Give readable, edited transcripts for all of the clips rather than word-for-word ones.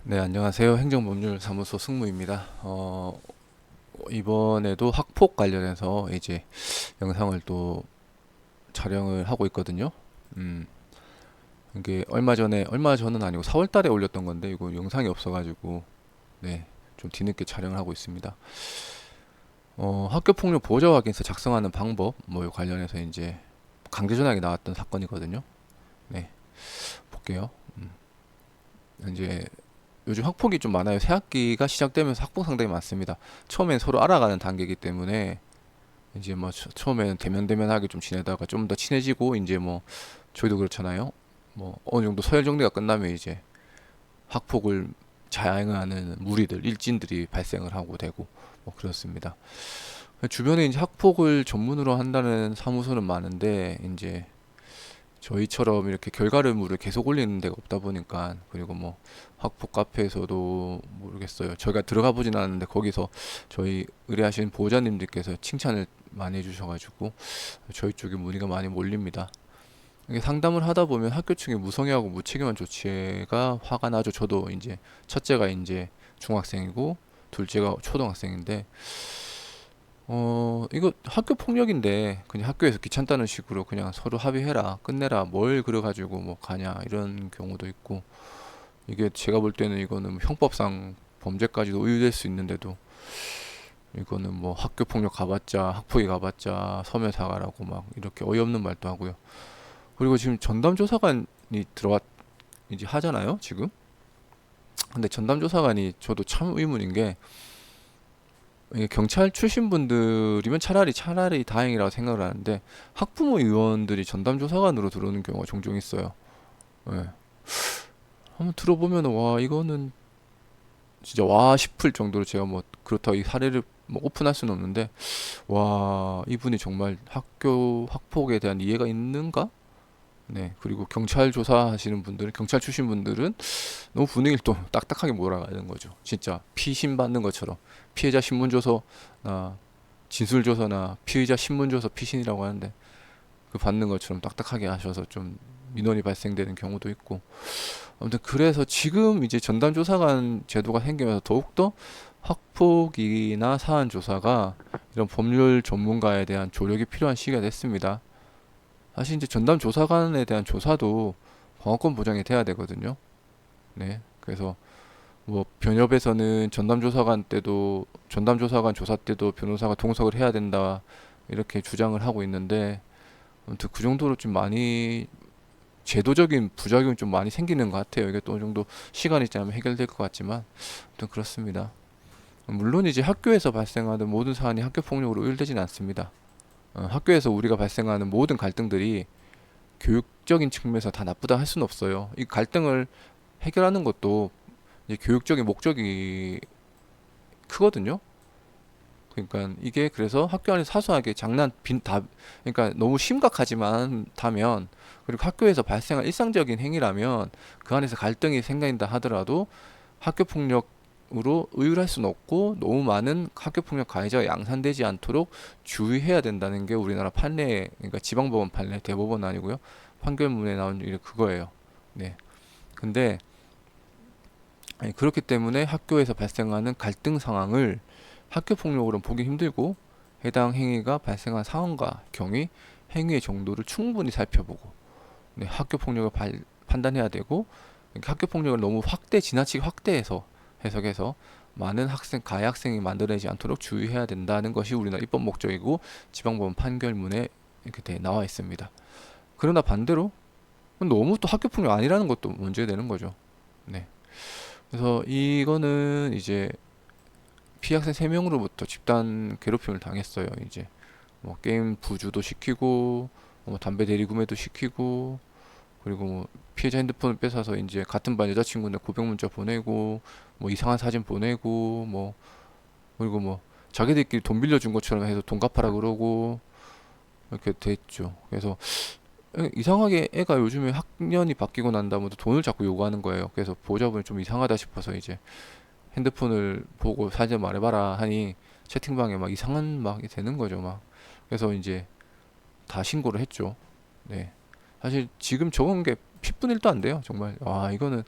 네, 안녕하세요. 행정법률사무소 승무입니다. 이번에도 학폭 관련해서 이제 영상을 또 촬영을 하고 있거든요. 음, 이게 얼마 전은 아니고 4월 달에 올렸던 건데, 이거 영상이 없어가지고, 네, 좀 뒤늦게 촬영을 하고 있습니다. 학교폭력 보호자 확인서 작성하는 방법, 뭐 관련해서 이제 강제전학이 나왔던 사건이거든요. 네, 볼게요. 이제 요즘 학폭이 좀 많아요. 새 학기가 시작되면서 학폭 상당히 많습니다. 처음엔 서로 알아가는 단계이기 때문에 이제 뭐 처음에는 대면대면하게 좀 지내다가 좀 더 친해지고 이제 뭐 저희도 그렇잖아요. 뭐 어느 정도 서열 정리가 끝나면 이제 학폭을 자행하는 무리들, 일진들이 발생을 하고 되고 뭐 그렇습니다. 주변에 이제 학폭을 전문으로 한다는 사무소는 많은데 이제 저희처럼 이렇게 결과물을 계속 올리는 데가 없다 보니까, 그리고 뭐 학폭 카페에서도 모르겠어요. 저희가 들어가 보진 않았는데 거기서 저희 의뢰하신 보호자님들께서 칭찬을 많이 해주셔가지고 저희 쪽에 문의가 많이 몰립니다. 이게 상담을 하다 보면 학교 측의 무성의하고 무책임한 조치가 화가 나죠. 저도 이제 첫째가 이제 중학생이고 둘째가 초등학생인데, 이거 학교 폭력인데 그냥 학교에서 귀찮다는 식으로 그냥 서로 합의해라, 끝내라, 뭘 그래가지고 뭐 가냐 이런 경우도 있고, 이게 제가 볼 때는 이거는 뭐 형법상 범죄까지도 의유될 수 있는데도 이거는 뭐 학교 폭력 가봤자 학폭이 가봤자 서면 사과라고 막 이렇게 어이없는 말도 하고요. 그리고 지금 전담조사관이 들어왔 이제 하잖아요 지금. 근데 전담조사관이 저도 참 의문인 게, 이게 경찰 출신 분들이면 차라리 다행이라고 생각을 하는데 학부모 의원들이 전담조사관으로 들어오는 경우가 종종 있어요. 예. 한번 들어보면 와 이거는 진짜 와 싶을 정도로, 제가 뭐 그렇다고 이 사례를 뭐 오픈할 수는 없는데 와 이분이 정말 학교 학폭에 대한 이해가 있는가? 네. 그리고 경찰 조사하시는 분들은, 경찰 출신 분들은 너무 분위기를 또 딱딱하게 몰아가는 거죠. 진짜 피신 받는 것처럼 피해자 신문조서나 진술조서나 피의자 신문조서 피신이라고 하는데 그 받는 것처럼 딱딱하게 하셔서 좀 민원이 발생되는 경우도 있고, 아무튼 그래서 지금 이제 전담조사관 제도가 생기면서 더욱더 학폭이나 사안 조사가 이런 법률 전문가에 대한 조력이 필요한 시기가 됐습니다. 사실 이제 전담조사관에 대한 조사도 방어권 보장이 돼야 되거든요. 네. 그래서 뭐 변협에서는 전담조사관 조사 때도 변호사가 동석을 해야 된다 이렇게 주장을 하고 있는데, 아무튼 그 정도로 좀 많이 제도적인 부작용이 좀 많이 생기는 것 같아요. 이게 또 어느 정도 시간이 지나면 해결될 것 같지만 아무튼 그렇습니다. 물론 이제 학교에서 발생하는 모든 사안이 학교 폭력으로 의율되지는 않습니다. 학교에서 우리가 발생하는 모든 갈등들이 교육적인 측면에서 다 나쁘다 할 수는 없어요. 이 갈등을 해결하는 것도 이제 교육적인 목적이 크거든요. 그러니까 이게 그래서 학교 안에서 사소하게 그러니까 너무 심각하지만 다면, 그리고 학교에서 발생한 일상적인 행위라면 그 안에서 갈등이 생긴다 하더라도 학교 폭력으로 의율할 수는 없고, 너무 많은 학교 폭력 가해자가 양산되지 않도록 주의해야 된다는 게 우리나라 판례, 그러니까 지방법원 판례, 대법원 아니고요, 판결문에 나온 일 그거예요. 네. 근데 아니, 그렇기 때문에 학교에서 발생하는 갈등 상황을 학교 폭력으로는 보기 힘들고, 해당 행위가 발생한 상황과 경위, 행위의 정도를 충분히 살펴보고, 네, 학교 폭력을 판단해야 되고, 그러니까 학교 폭력을 너무 지나치게 확대해서 해석해서 많은 가해 학생이 만들어내지 않도록 주의해야 된다는 것이 우리나라 입법 목적이고 지방법원 판결문에 이렇게 나와 있습니다. 그러나 반대로 너무 또 학교 폭력 아니라는 것도 문제가 되는 거죠. 네. 그래서 이거는 이제 피해학생 3명으로부터 집단 괴롭힘을 당했어요. 이제 뭐 게임 부주도 시키고, 뭐 담배 대리 구매도 시키고, 그리고 뭐 피해자 핸드폰을 뺏어서 이제 같은 반 여자친구한테 고백 문자 보내고, 뭐 이상한 사진 보내고, 뭐 그리고 뭐 자기들끼리 돈 빌려준 것처럼 해서 돈 갚아라 그러고 이렇게 됐죠. 그래서 이상하게 애가 요즘에 학년이 바뀌고 난 다음부터 돈을 자꾸 요구하는 거예요. 그래서 보호자분이 좀 이상하다 싶어서 이제 핸드폰을 보고 사진 말해봐라 하니 채팅방에 막 이상한 막 되는 거죠, 막. 그래서 이제 다 신고를 했죠. 네. 사실 지금 적은 게 10분의 1도 안 돼요, 정말. 와, 이거는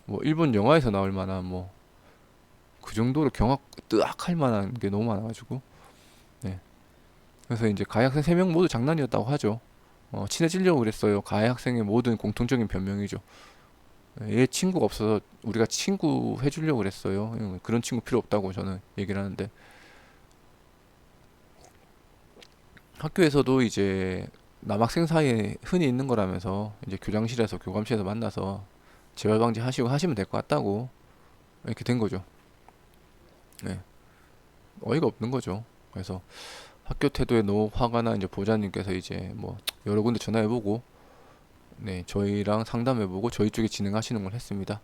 뭐 일본 영화에서 나올 만한 뭐 그 정도로 경악 뜨악할 만한 게 너무 많아가지고. 네. 그래서 이제 가해 학생 3명 모두 장난이었다고 하죠. 친해지려고 그랬어요. 가해 학생의 모든 공통적인 변명이죠. 얘 친구가 없어서 우리가 친구 해주려고 그랬어요. 그런 친구 필요 없다고 저는 얘기를 하는데, 학교에서도 이제 남학생 사이에 흔히 있는 거라면서 이제 교장실에서 교감실에서 만나서 재발 방지 하시고 하시면 될 것 같다고 이렇게 된 거죠. 네. 어이가 없는 거죠. 그래서 학교 태도에 너무 화가 나 이제 보좌님께서 이제 뭐 여러 군데 전화해보고, 네, 저희랑 상담해보고 저희 쪽에 진행하시는 걸 했습니다.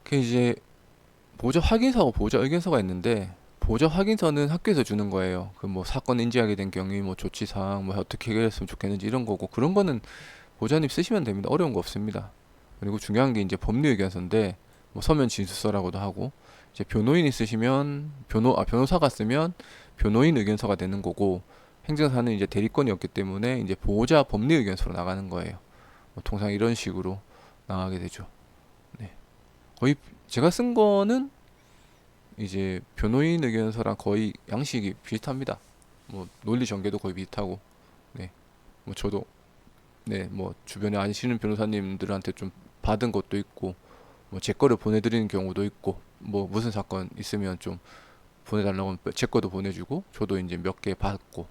그 이제 보좌 확인서하고 보좌 의견서가 있는데, 보좌 확인서는 학교에서 주는 거예요. 그 뭐 사건 인지하게 된 경위, 뭐 조치 사항, 뭐 어떻게 해결했으면 좋겠는지 이런 거고, 그런 거는 보좌님 쓰시면 됩니다. 어려운 거 없습니다. 그리고 중요한 게 이제 법리 의견서인데, 뭐 서면 진술서라고도 하고, 이제 변호인이 쓰시면 변호사가 쓰면 변호인 의견서가 되는 거고, 행정사는 이제 대리권이 없기 때문에 이제 보호자 법리 의견서로 나가는 거예요. 뭐 통상 이런 식으로 나가게 되죠. 네. 거의 제가 쓴 거는 이제 변호인 의견서랑 거의 양식이 비슷합니다. 뭐 논리 전개도 거의 비슷하고, 네. 뭐 저도, 네, 뭐 주변에 아시는 변호사님들한테 좀 받은 것도 있고, 뭐 제 거를 보내드리는 경우도 있고, 뭐 무슨 사건 있으면 좀 보내달라고 하면 제 거도 보내주고, 저도 이제 몇 개 받고,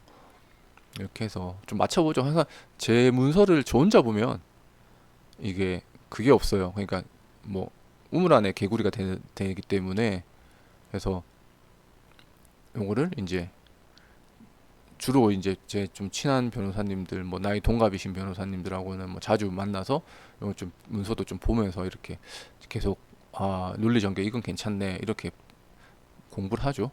이렇게 해서 좀 맞춰보죠. 항상 제 문서를 저 혼자 보면 이게 그게 없어요. 그러니까 뭐 우물 안에 개구리가 되기 때문에, 그래서 요거를 이제 주로 이제 제 좀 친한 변호사님들, 뭐 나이 동갑이신 변호사님들하고는 뭐 자주 만나서 요거 좀 문서도 좀 보면서 이렇게 계속, 아, 논리 전개 이건 괜찮네, 이렇게 공부를 하죠.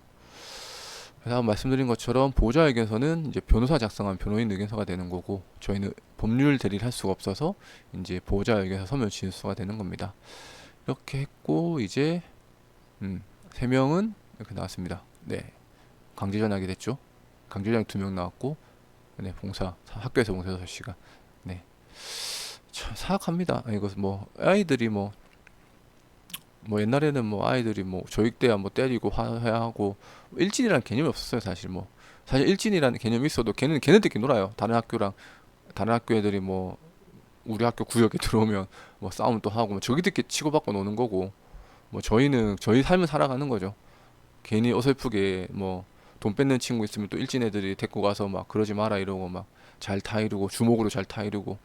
그래서 말씀드린 것처럼 보호자 의견서는 이제 변호사 작성한 변호인 의견서가 되는 거고, 저희는 법률 대리를 할 수가 없어서 이제 보호자 의견서 서면 진술서가 되는 겁니다. 이렇게 했고, 이제 3명은 이렇게 나왔습니다. 네, 강제 전학이 됐죠. 강제 전학 2명 나왔고, 네, 학교에서 봉사 6시간. 네, 참 사악합니다. 이거 뭐 아이들이 뭐 옛날에는 뭐 아이들이 뭐 조익 돼야 뭐 때리고 화해야 하고, 일진이라는 개념이 없었어요. 사실 일진이라는 개념이 있어도 걔네들끼리 놀아요. 다른 학교 애들이 뭐 우리 학교 구역에 들어오면 뭐 싸움 또 하고, 뭐 저기들끼리 치고받고 노는 거고, 뭐 저희는 저희 삶을 살아가는 거죠. 괜히 어설프게 뭐 돈 뺏는 친구 있으면 또 일진 애들이 데리고 가서 막 그러지 마라 이러고 막 잘 타이르고 주먹으로 잘 타이르고,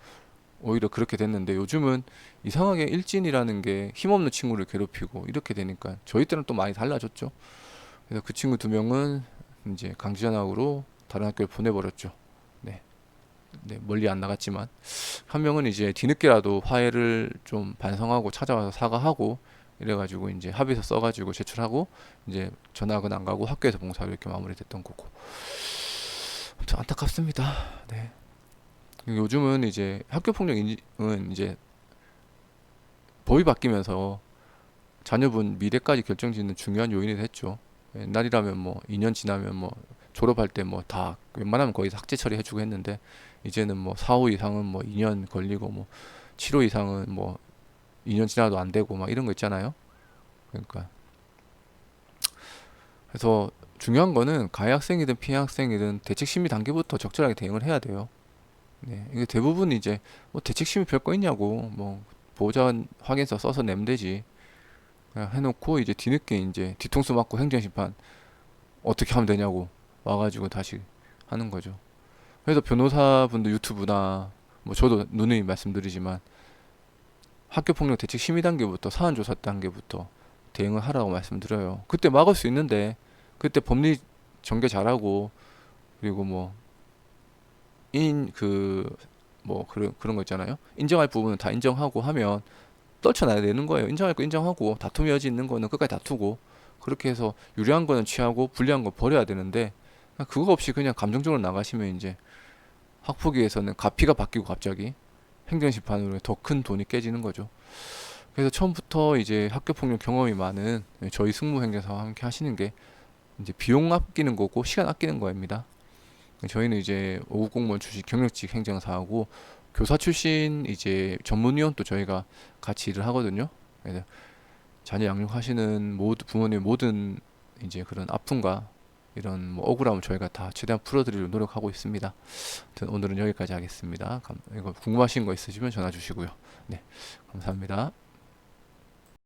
오히려 그렇게 됐는데, 요즘은 이상하게 일진이라는 게 힘없는 친구를 괴롭히고 이렇게 되니까 저희 때는 또 많이 달라졌죠. 그래서 그 친구 2명은 이제 강제전학으로 다른 학교를 보내버렸죠. 네. 네, 멀리 안 나갔지만 한 명은 이제 뒤늦게라도 화해를 좀 반성하고 찾아와서 사과하고 이래가지고 이제 합의서 써가지고 제출하고, 이제 전학은 안 가고 학교에서 봉사로 이렇게 마무리됐던 거고. 아무튼 안타깝습니다. 네. 요즘은 이제 학교 폭력은 이제 법이 바뀌면서 자녀분 미래까지 결정짓는 중요한 요인이 됐죠. 옛날이라면 뭐 2년 지나면 뭐 졸업할 때 뭐 다 웬만하면 거의 삭제 처리해주고 했는데, 이제는 뭐 4호 이상은 뭐 2년 걸리고, 뭐 7호 이상은 뭐 2년 지나도 안 되고 막 이런 거 있잖아요. 그러니까 그래서 중요한 거는 가해 학생이든 피해 학생이든 대책 심의 단계부터 적절하게 대응을 해야 돼요. 네, 이게 대부분 이제 뭐 대책 심의 별 거 있냐고, 뭐 보호자 확인서 써서 내면 되지, 그냥 해놓고 이제 뒤늦게 이제 뒤통수 맞고 행정심판 어떻게 하면 되냐고 와가지고 다시 하는 거죠. 그래서 변호사분들 유튜브나 뭐 저도 누누이 말씀드리지만 학교폭력 대책 심의 단계부터 사안조사 단계부터 대응을 하라고 말씀드려요. 그때 막을 수 있는데, 그때 법리 전개 잘하고, 그리고 뭐 인 그 뭐 그런 거 있잖아요. 인정할 부분은 다 인정하고 하면 떨쳐놔야 되는 거예요. 인정할 거 인정하고, 다툼 여지 있는 거는 끝까지 다투고, 그렇게 해서 유리한 거는 취하고 불리한 거 버려야 되는데, 그거 없이 그냥 감정적으로 나가시면 이제 학폭위에서는 가피가 바뀌고 갑자기 행정심판으로 더 큰 돈이 깨지는 거죠. 그래서 처음부터 이제 학교폭력 경험이 많은 저희 승무행정사와 함께 하시는 게 이제 비용 아끼는 거고 시간 아끼는 거입니다. 저희는 이제 5급 공무원 출신 경력직 행정사하고 교사 출신 이제 전문위원도 저희가 같이 일을 하거든요. 그래서 자녀 양육하시는 모두 부모님 모든 이제 그런 아픔과 이런 뭐 억울함을 저희가 다 최대한 풀어드리려 노력하고 있습니다. 아무튼 오늘은 여기까지 하겠습니다. 이거 궁금하신 거 있으시면 전화 주시고요. 네, 감사합니다.